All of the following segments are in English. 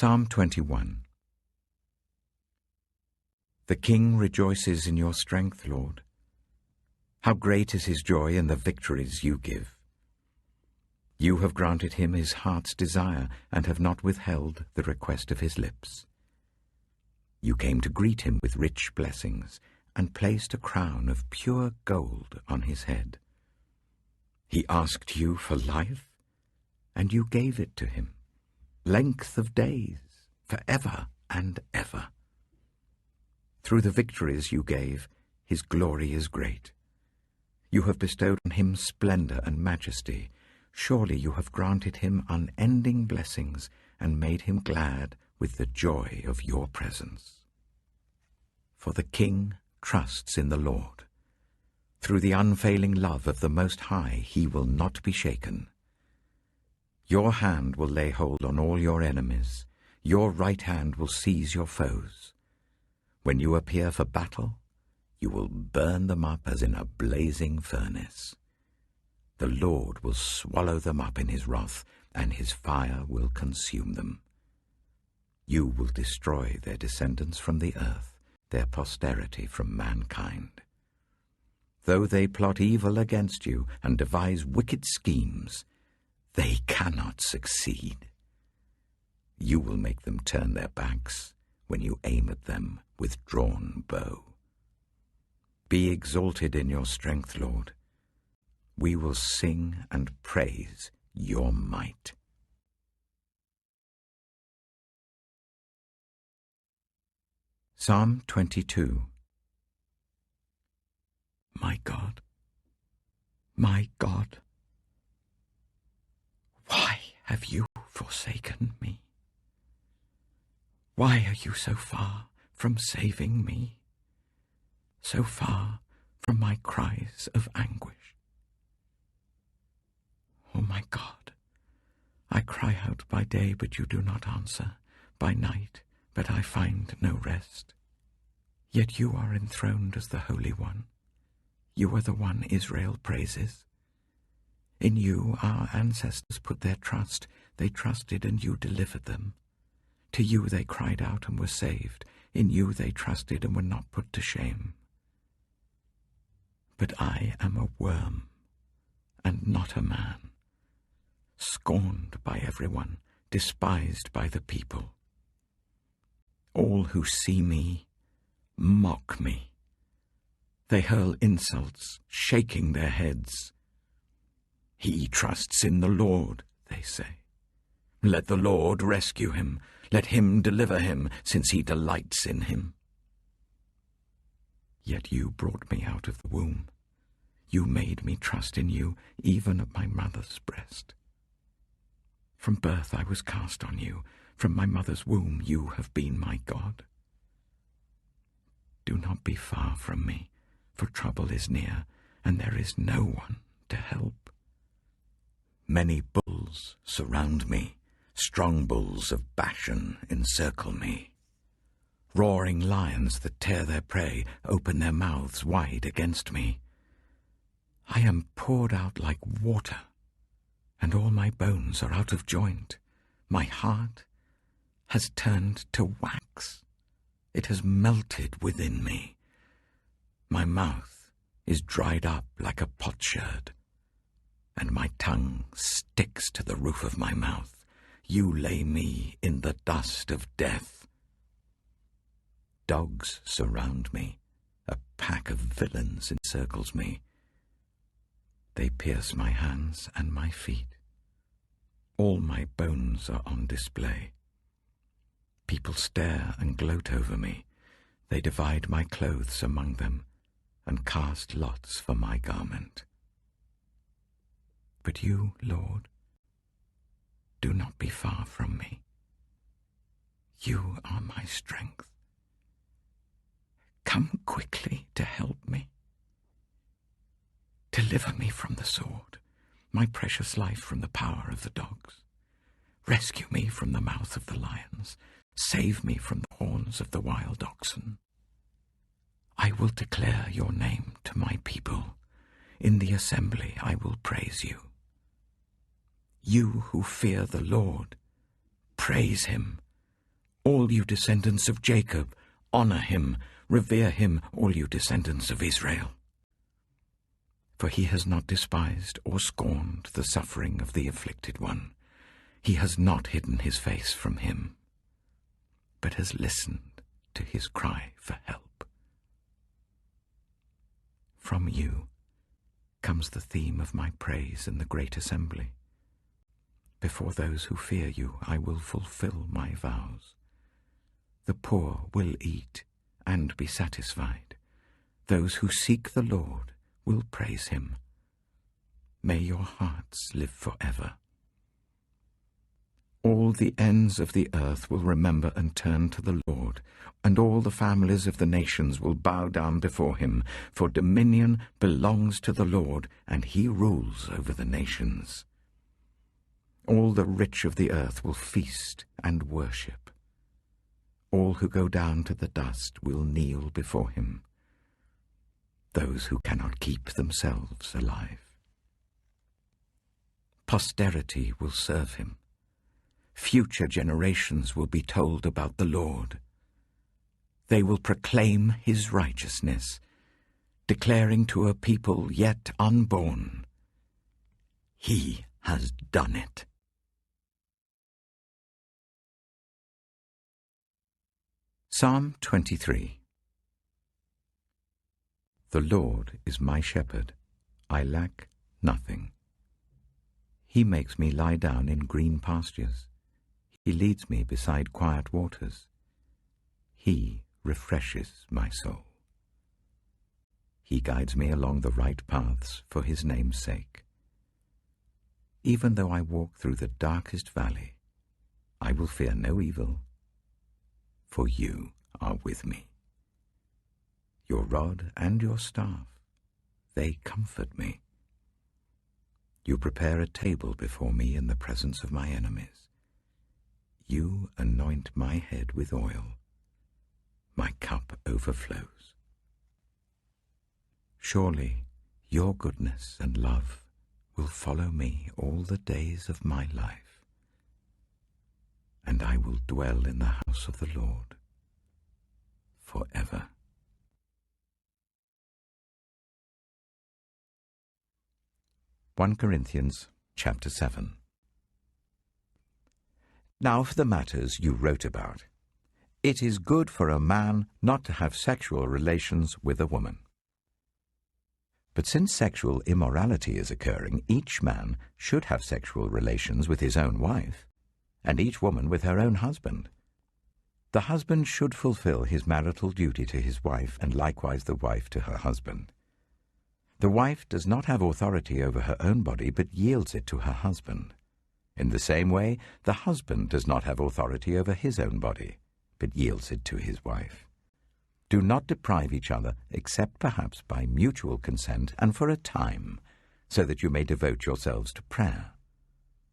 Psalm 21. The king rejoices in your strength, Lord. How great is his joy in the victories you give. You have granted him his heart's desire and have not withheld the request of his lips. You came to greet him with rich blessings and placed a crown of pure gold on his head. He asked you for life, and you gave it to him, length of days, forever and ever. Through the victories you gave, his glory is great. You have bestowed on him splendor and majesty. Surely you have granted him unending blessings and made him glad with the joy of your presence. For the king trusts in the Lord. Through the unfailing love of the Most High, he will not be shaken. Your hand will lay hold on all your enemies. Your right hand will seize your foes. When you appear for battle, you will burn them up as in a blazing furnace. The Lord will swallow them up in his wrath, and his fire will consume them. You will destroy their descendants from the earth, their posterity from mankind. Though they plot evil against you and devise wicked schemes, they cannot succeed. You will make them turn their backs when you aim at them with drawn bow. Be exalted in your strength, Lord. We will sing and praise your might. Psalm 22. My God, why have you forsaken me? Why are you so far from saving me, so far from my cries of anguish? Oh my God, I cry out by day, but you do not answer, by night, but I find no rest. Yet you are enthroned as the Holy One. You are the one Israel praises. In you our ancestors put their trust. They trusted and you delivered them. To you they cried out and were saved. In you they trusted and were not put to shame. But I am a worm and not a man, scorned by everyone, despised by the people. All who see me mock me. They hurl insults, shaking their heads. He trusts in the Lord, they say. Let the Lord rescue him. Let him deliver him, since he delights in him. Yet you brought me out of the womb. You made me trust in you, even at my mother's breast. From birth I was cast on you. From my mother's womb you have been my God. Do not be far from me, for trouble is near, and there is no one to help. Many bulls surround me. Strong bulls of Bashan encircle me. Roaring lions that tear their prey open their mouths wide against me. I am poured out like water, and all my bones are out of joint. My heart has turned to wax. It has melted within me. My mouth is dried up like a potsherd, and my tongue sticks to the roof of my mouth. You lay me in the dust of death. Dogs surround me. A pack of villains encircles me. They pierce my hands and my feet. All my bones are on display. People stare and gloat over me. They divide my clothes among them and cast lots for my garment. But you, Lord, do not be far from me. You are my strength. Come quickly to help me. Deliver me from the sword, my precious life from the power of the dogs. Rescue me from the mouth of the lions. Save me from the horns of the wild oxen. I will declare your name to my people. In the assembly I will praise you. You who fear the Lord, praise him. All you descendants of Jacob, honor him, revere him, all you descendants of Israel. For he has not despised or scorned the suffering of the afflicted one. He has not hidden his face from him, but has listened to his cry for help. From you comes the theme of my praise in the great assembly. Before those who fear you, I will fulfill my vows. The poor will eat and be satisfied. Those who seek the Lord will praise him. May your hearts live forever. All the ends of the earth will remember and turn to the Lord, and all the families of the nations will bow down before him, for dominion belongs to the Lord, and he rules over the nations. All the rich of the earth will feast and worship. All who go down to the dust will kneel before him, those who cannot keep themselves alive. Posterity will serve him. Future generations will be told about the Lord. They will proclaim his righteousness, declaring to a people yet unborn, he has done it. Psalm 23. The Lord is my shepherd, I lack nothing. He makes me lie down in green pastures. He leads me beside quiet waters. He refreshes my soul. He guides me along the right paths for his name's sake. Even though I walk through the darkest valley, I will fear no evil, for you are with me. Your rod and your staff, they comfort me. You prepare a table before me in the presence of my enemies. You anoint my head with oil. My cup overflows. Surely your goodness and love will follow me all the days of my life, and I will dwell in the house of the Lord forever. Corinthians chapter 7. Now for the matters you wrote about. It is good for a man not to have sexual relations with a woman. But since sexual immorality is occurring, each man should have sexual relations with his own wife, and each woman with her own husband. The husband should fulfill his marital duty to his wife, and likewise the wife to her husband. The wife does not have authority over her own body, but yields it to her husband. In the same way, the husband does not have authority over his own body, but yields it to his wife. Do not deprive each other, except perhaps by mutual consent and for a time, so that you may devote yourselves to prayer.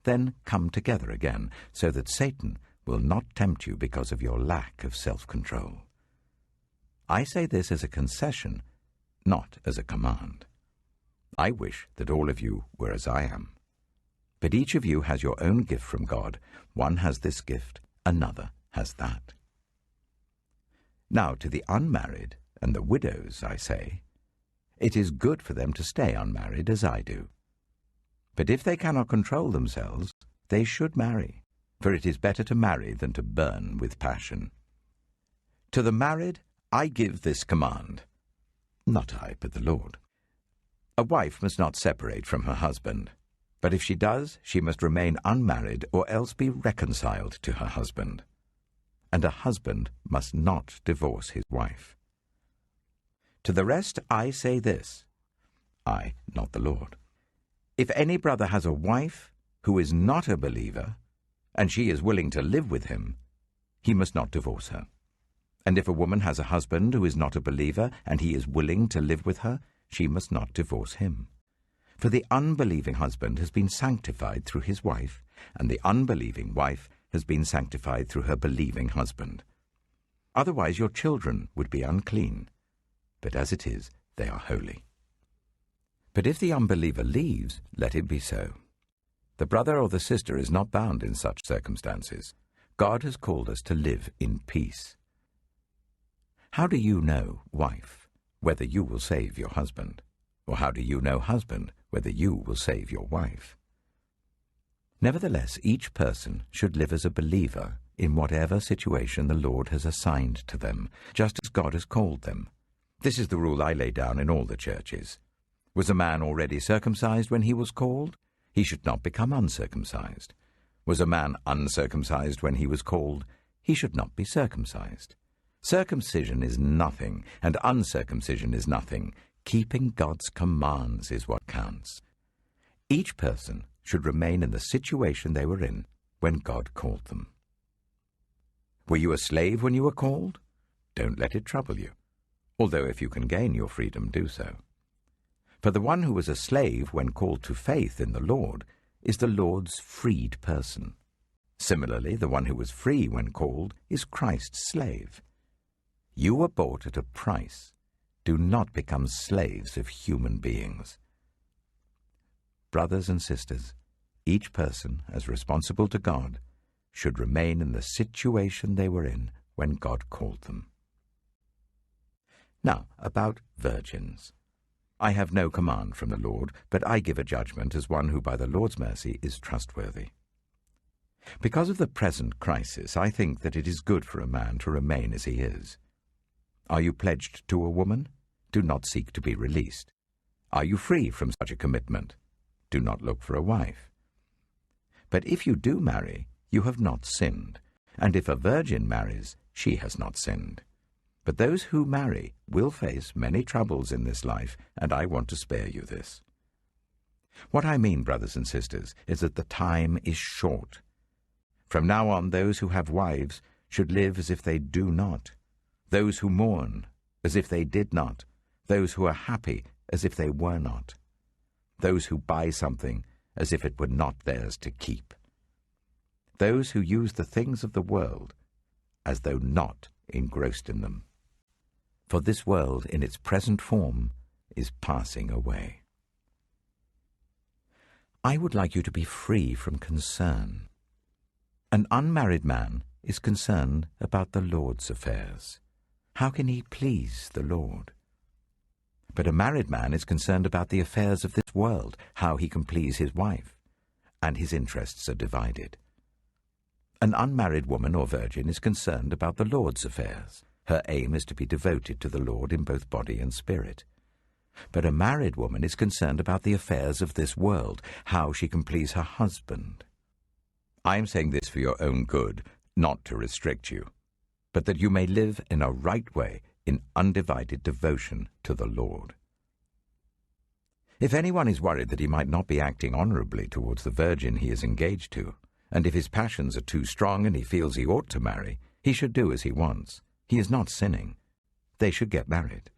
Then come together again, so that Satan will not tempt you because of your lack of self-control. I say this as a concession, not as a command. I wish that all of you were as I am. But each of you has your own gift from God. One has this gift, another has that. Now to the unmarried and the widows I say, it is good for them to stay unmarried as I do. But if they cannot control themselves, they should marry, for it is better to marry than to burn with passion. To the married I give this command, not I, but the Lord. A wife must not separate from her husband, but if she does, she must remain unmarried or else be reconciled to her husband. And a husband must not divorce his wife. To the rest I say this, I, not the Lord. If any brother has a wife who is not a believer, and she is willing to live with him, he must not divorce her. And if a woman has a husband who is not a believer, and he is willing to live with her, she must not divorce him. For the unbelieving husband has been sanctified through his wife, and the unbelieving wife has been sanctified through her believing husband. Otherwise your children would be unclean, but as it is, they are holy. But if the unbeliever leaves, let it be so. The brother or the sister is not bound in such circumstances, God has called us to live in peace. How do you know, wife, whether you will save your husband? Or how do you know, husband, whether you will save your wife? Nevertheless, each person should live as a believer in whatever situation the Lord has assigned to them, just as God has called them. This is the rule I lay down in all the churches. Was a man already circumcised when he was called? He should not become uncircumcised. Was a man uncircumcised when he was called? He should not be circumcised. Circumcision is nothing, and uncircumcision is nothing. Keeping God's commands is what counts. Each person should remain in the situation they were in when God called them. Were you a slave when you were called? Don't let it trouble you, although if you can gain your freedom, do so. For the one who was a slave when called to faith in the Lord is the Lord's freed person. Similarly, the one who was free when called is Christ's slave. You were bought at a price. Do not become slaves of human beings. Brothers and sisters, each person, as responsible to God, should remain in the situation they were in when God called them. Now, about virgins. I have no command from the Lord, but I give a judgment as one who by the Lord's mercy is trustworthy. Because of the present crisis, I think that it is good for a man to remain as he is. Are you pledged to a woman? Do not seek to be released. Are you free from such a commitment? Do not look for a wife. But if you do marry, you have not sinned, and if a virgin marries, she has not sinned. But those who marry will face many troubles in this life, and I want to spare you this. What I mean, brothers and sisters, is that the time is short. From now on, those who have wives should live as if they do not, those who mourn as if they did not, those who are happy as if they were not, those who buy something as if it were not theirs to keep, those who use the things of the world as though not engrossed in them. For this world in its present form is passing away. I would like you to be free from concern. An unmarried man is concerned about the Lord's affairs. How can he please the Lord? But a married man is concerned about the affairs of this world, how he can please his wife, and his interests are divided. An unmarried woman or virgin is concerned about the Lord's affairs. Her aim is to be devoted to the Lord in both body and spirit. But a married woman is concerned about the affairs of this world, how she can please her husband. I am saying this for your own good, not to restrict you, but that you may live in a right way in undivided devotion to the Lord. If anyone is worried that he might not be acting honorably towards the virgin he is engaged to, and if his passions are too strong and he feels he ought to marry, he should do as he wants. He is not sinning. They should get married.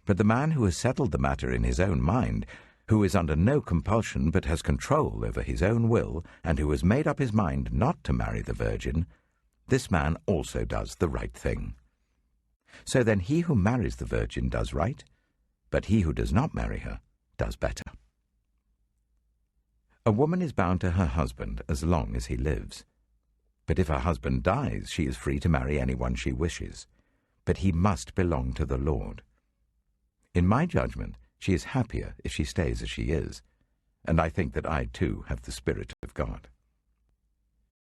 But the man who has settled the matter in his own mind, who is under no compulsion but has control over his own will, and who has made up his mind not to marry the virgin, this man also does the right thing. So then he who marries the virgin does right, but he who does not marry her does better. A woman is bound to her husband as long as he lives. But if her husband dies, she is free to marry anyone she wishes. But he must belong to the Lord. In my judgment, she is happier if she stays as she is, and I think that I too have the Spirit of God.